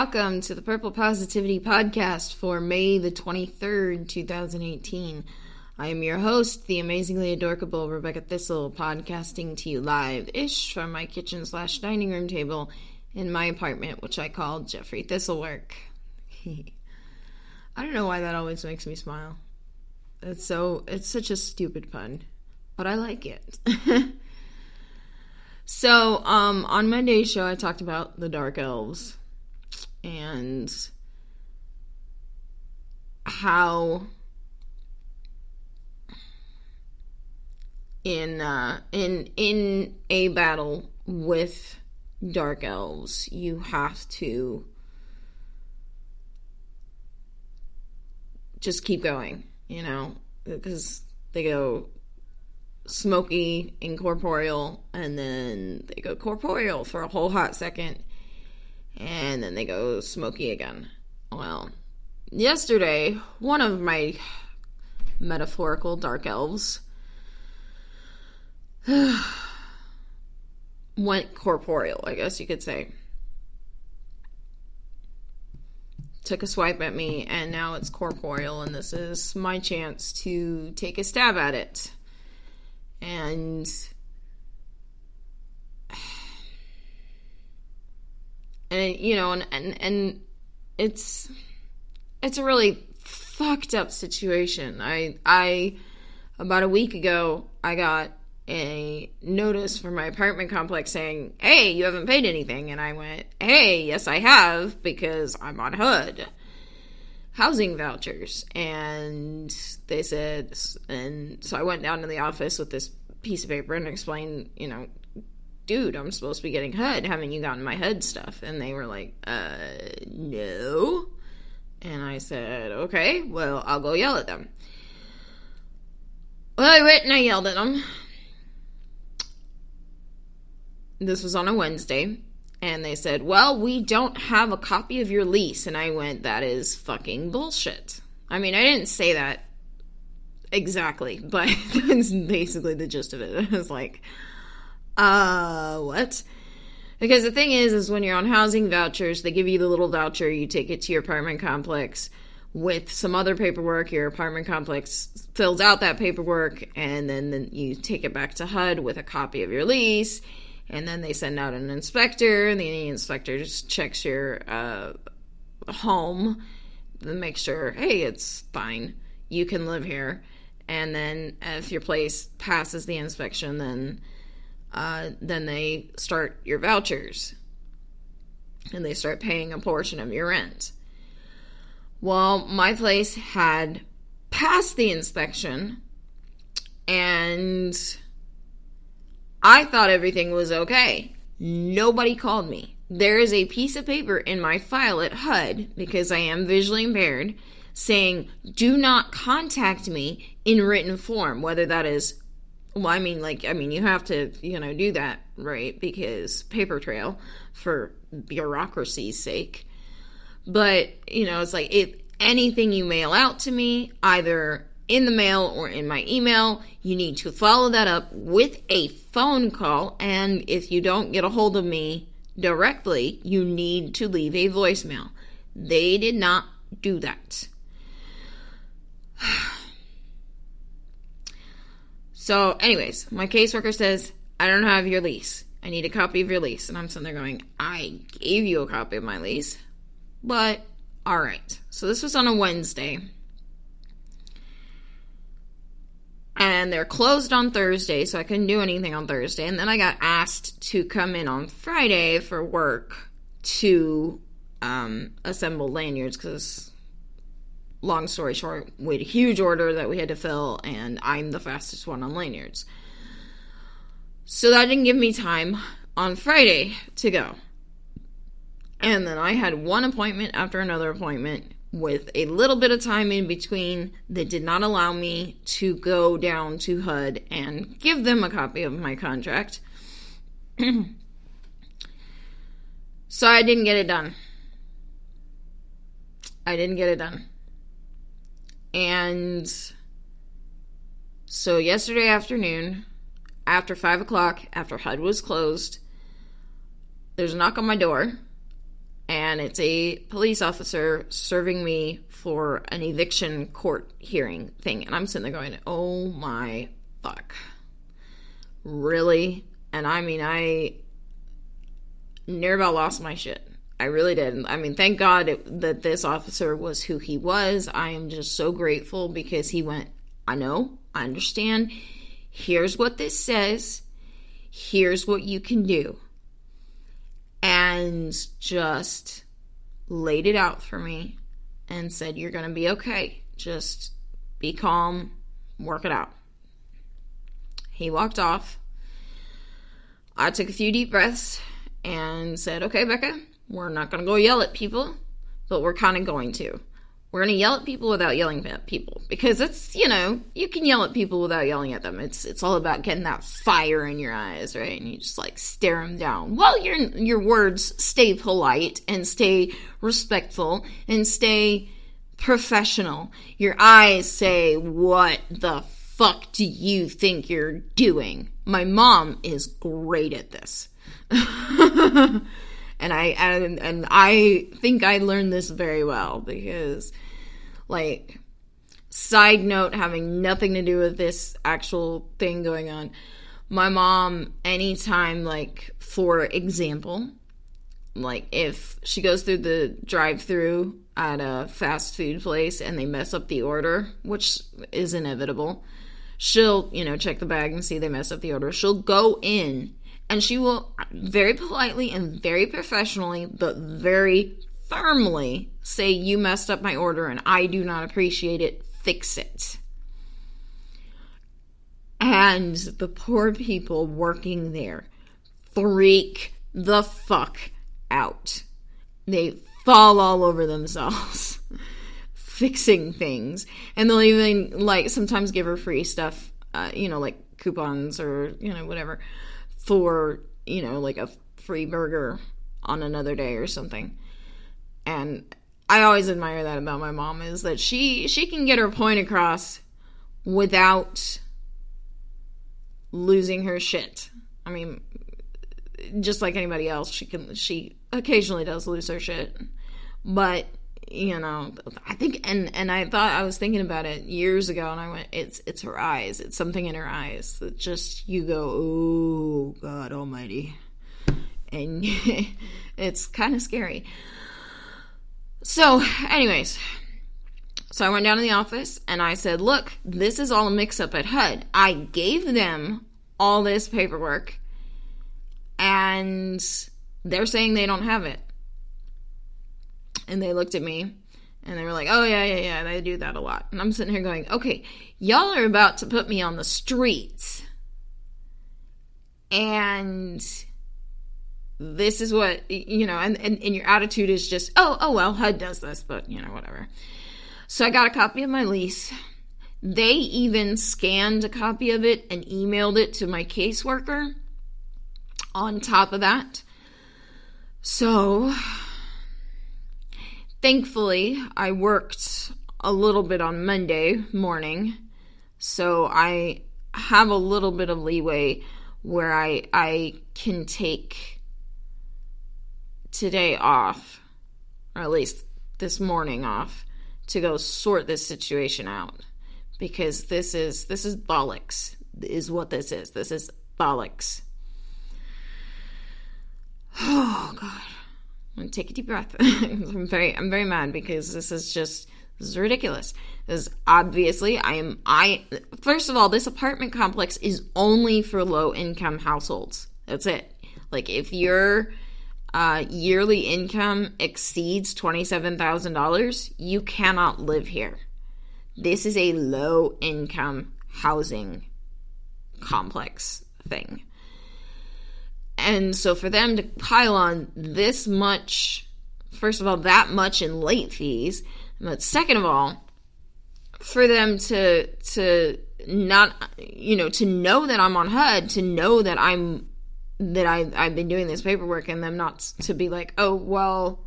welcome to the Purple Positivity Podcast for May the 23rd, 2018. I am your host, the amazingly adorable Rebecca Thistle, podcasting to you live-ish from my kitchen/dining room table in my apartment, which I call Jeffrey Thistlework. I don't know why that always makes me smile. It's such a stupid pun, but I like it. So, on Monday's show, I talked about the Dark Elves and how in a battle with Dark Elves, you have to just keep going, because they go smoky, incorporeal, and then they go corporeal for a whole hot second, and then they go smoky again. Well, yesterday, one of my metaphorical dark elves went corporeal, I guess you could say. Took a swipe at me, and now it's corporeal, and this is my chance to take a stab at it. And it's a really fucked up situation. I about a week ago, I got a notice from my apartment complex saying, "Hey, you haven't paid anything." And I went, "Hey, yes I have, because I'm on HUD housing vouchers." And they said, and so I went down to the office with this piece of paper and explained, "Dude, I'm supposed to be getting HUD. Haven't you gotten my HUD stuff?" And they were like, no. And I said, "Okay, well, I'll go yell at them." Well, I went and I yelled at them. This was on a Wednesday. And they said, "Well, we don't have a copy of your lease." And I went, "That is fucking bullshit." I mean, I didn't say that exactly, but that's basically the gist of it. I was like, what? Because the thing is when you're on housing vouchers, they give you the little voucher, you take it to your apartment complex with some other paperwork, your apartment complex fills out that paperwork, and then you take it back to HUD with a copy of your lease, and then they send out an inspector, and the inspector just checks your home and makes sure, hey, it's fine, you can live here. And then if your place passes the inspection, then they start your vouchers, and they start paying a portion of your rent. Well, my place had passed the inspection, and I thought everything was okay. Nobody called me. There is a piece of paper in my file at HUD, because I am visually impaired, saying, "Do not contact me in written form," whether that is, you have to, do that, right? Because paper trail for bureaucracy's sake. But, it's like, if anything you mail out to me, either in the mail or in my email, you need to follow that up with a phone call. And if you don't get a hold of me directly, you need to leave a voicemail. They did not do that. So, anyways, my caseworker says, "I don't have your lease. I need a copy of your lease." And I'm sitting there going, "I gave you a copy of my lease." But, alright. So this was on a Wednesday. And they're closed on Thursday, so I couldn't do anything on Thursday. And then I got asked to come in on Friday for work to assemble lanyards, because, long story short, we had a huge order that we had to fill, and I'm the fastest one on lanyards. So that didn't give me time on Friday to go. And then I had one appointment after another appointment with a little bit of time in between that did not allow me to go down to HUD and give them a copy of my contract. So I didn't get it done. And so yesterday afternoon, after 5 o'clock, after HUD was closed, there's a knock on my door, and it's a police officer serving me for an eviction court hearing thing. And I'm sitting there going, oh my fuck. Really? And I mean, I near about lost my shit. I really did. I mean, thank God that this officer was who he was. I am just so grateful because he went, I know, I understand. Here's what this says. Here's what you can do. And just laid it out for me and said, you're going to be okay. Just be calm, work it out. He walked off. I took a few deep breaths and said, okay, Becca, we're not going to go yell at people, but we're kind of going to. We're going to yell at people without yelling at people. Because it's, you know, you can yell at people without yelling at them. It's all about getting that fire in your eyes, right? And you just, like, stare them down. While your words stay polite and stay respectful and stay professional. Your eyes say, what the fuck do you think you're doing? My mom is great at this. And I think I learned this very well because, like, side note, having nothing to do with this actual thing going on, my mom, anytime, like, for example, like, if she goes through the drive-thru at a fast food place and they mess up the order, which is inevitable, she'll, you know, check the bag and see they mess up the order. She'll go in and she will very politely and very professionally, but very firmly say, you messed up my order and I do not appreciate it. Fix it. And the poor people working there freak the fuck out. They fall all over themselves fixing things. And they'll even, like, sometimes give her free stuff, you know, like coupons or, you know, whatever, for, you know, like a free burger on another day or something. And I always admire that about my mom, is that she can get her point across without losing her shit. I mean, just like anybody else, she occasionally does lose her shit. But, you know, I think, and I was thinking about it years ago, and I went, it's her eyes. It's something in her eyes that just, you go, oh, God almighty. And it's kind of scary. So, anyways, so I went down to the office, and I said, look, this is all a mix-up at HUD. I gave them all this paperwork, and they're saying they don't have it. And they looked at me, and they were like, oh, yeah, they do that a lot. And I'm sitting here going, okay, y'all are about to put me on the streets. And this is what, you know, and your attitude is just, oh, well, HUD does this, but, you know, whatever. So I got a copy of my lease. They even scanned a copy of it and emailed it to my caseworker on top of that. So thankfully, I worked a little bit on Monday morning, so I have a little bit of leeway where I can take today off, or at least this morning off, to go sort this situation out. Because this is bollocks, is what this is. This is bollocks. Oh, God. I'm going to take a deep breath. I'm very mad because this is ridiculous. Because obviously first of all, this apartment complex is only for low income households. That's it. Like, if your yearly income exceeds $27,000, you cannot live here. This is a low income housing complex thing. And so for them to pile on this much, first of all, that much in late fees, but second of all, for them to not, you know, to know that I'm on HUD, to know that I've been doing this paperwork, and them not to be like, oh well,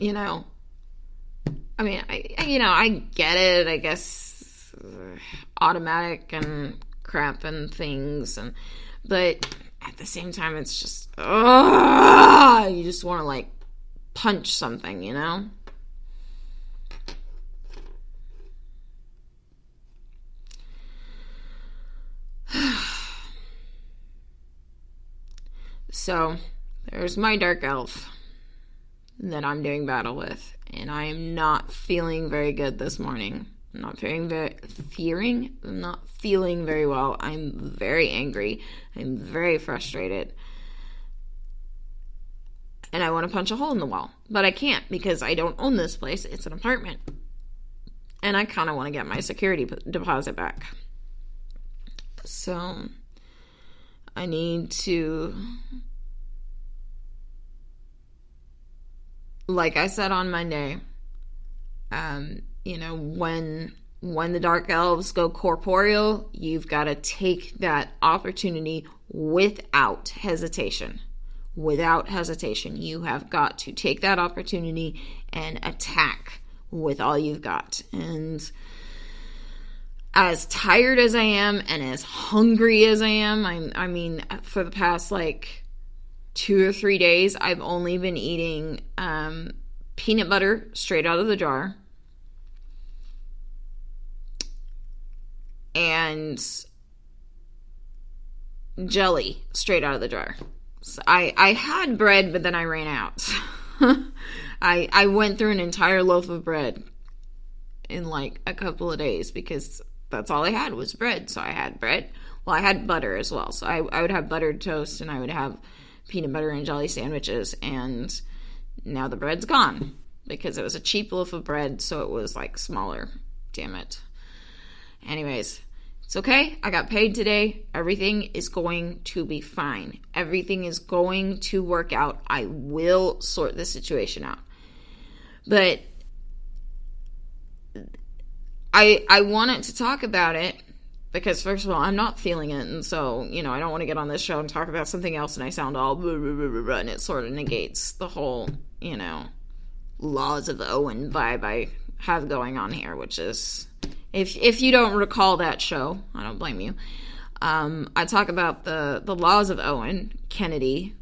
you know. I mean, I get it, I guess, automatic and crap and things, but at the same time, it's just, you just want to, like, punch something, you know? So, there's my Dark Elf that I'm doing battle with, and I am not feeling very good this morning. I'm not feeling very well. I'm very angry. I'm very frustrated. And I want to punch a hole in the wall. But I can't because I don't own this place. It's an apartment. And I kind of want to get my security deposit back. So I need to, like I said on Monday, you know, when the Dark Elves go corporeal, you've got to take that opportunity without hesitation. Without hesitation. You have got to take that opportunity and attack with all you've got. And as tired as I am and as hungry as I am, I mean, for the past, like, 2 or 3 days, I've only been eating peanut butter straight out of the jar. And jelly straight out of the jar. So I had bread, but then I ran out. I went through an entire loaf of bread in like a couple of days because that's all I had was bread. So I had bread. Well, I had butter as well. So I would have buttered toast and I would have peanut butter and jelly sandwiches. And now the bread's gone because it was a cheap loaf of bread. So it was like smaller. Damn it. Anyways, it's okay. I got paid today. Everything is going to be fine. Everything is going to work out. I will sort this situation out. But I wanted to talk about it because, first of all, I'm not feeling it. And so, you know, I don't want to get on this show and talk about something else and I sound all blah, blah, blah, blah, blah, and it sort of negates the whole, you know, laws of Owen vibe I have going on here, which is... If you don't recall that show, I don't blame you. I talk about the laws of Owen Kennedy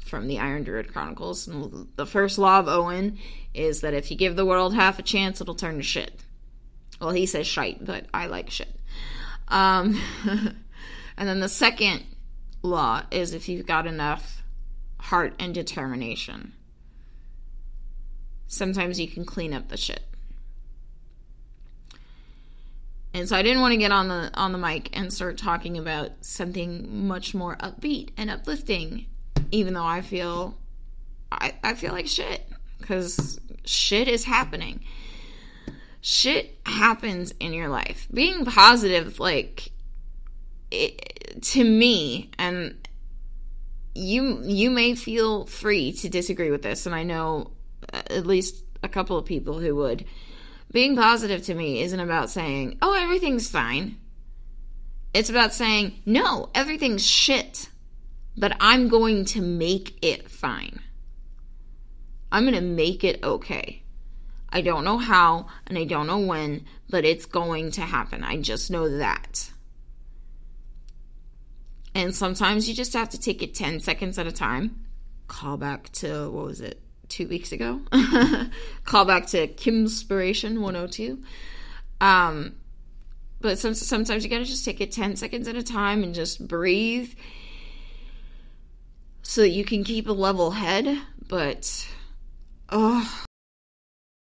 from the Iron Druid Chronicles. And the first law of Owen is that if you give the world half a chance, it'll turn to shit. Well, he says shite, but I like shit. And then the second law is if you've got enough heart and determination, sometimes you can clean up the shit. And so I didn't want to get on the mic and start talking about something much more upbeat and uplifting, even though I feel like shit, because shit is happening. Shit happens in your life. Being positive, like, to me, and you may feel free to disagree with this, and I know at least a couple of people who would. Being positive to me isn't about saying, oh, everything's fine. It's about saying, no, everything's shit, but I'm going to make it fine. I'm going to make it okay. I don't know how, and I don't know when, but it's going to happen. I just know that. And sometimes you just have to take it 10 seconds at a time. Call back to, what was it? 2 weeks ago. Call back to Kimspiration 102. But sometimes you gotta just take it 10 seconds at a time and just breathe so that you can keep a level head. But, oh,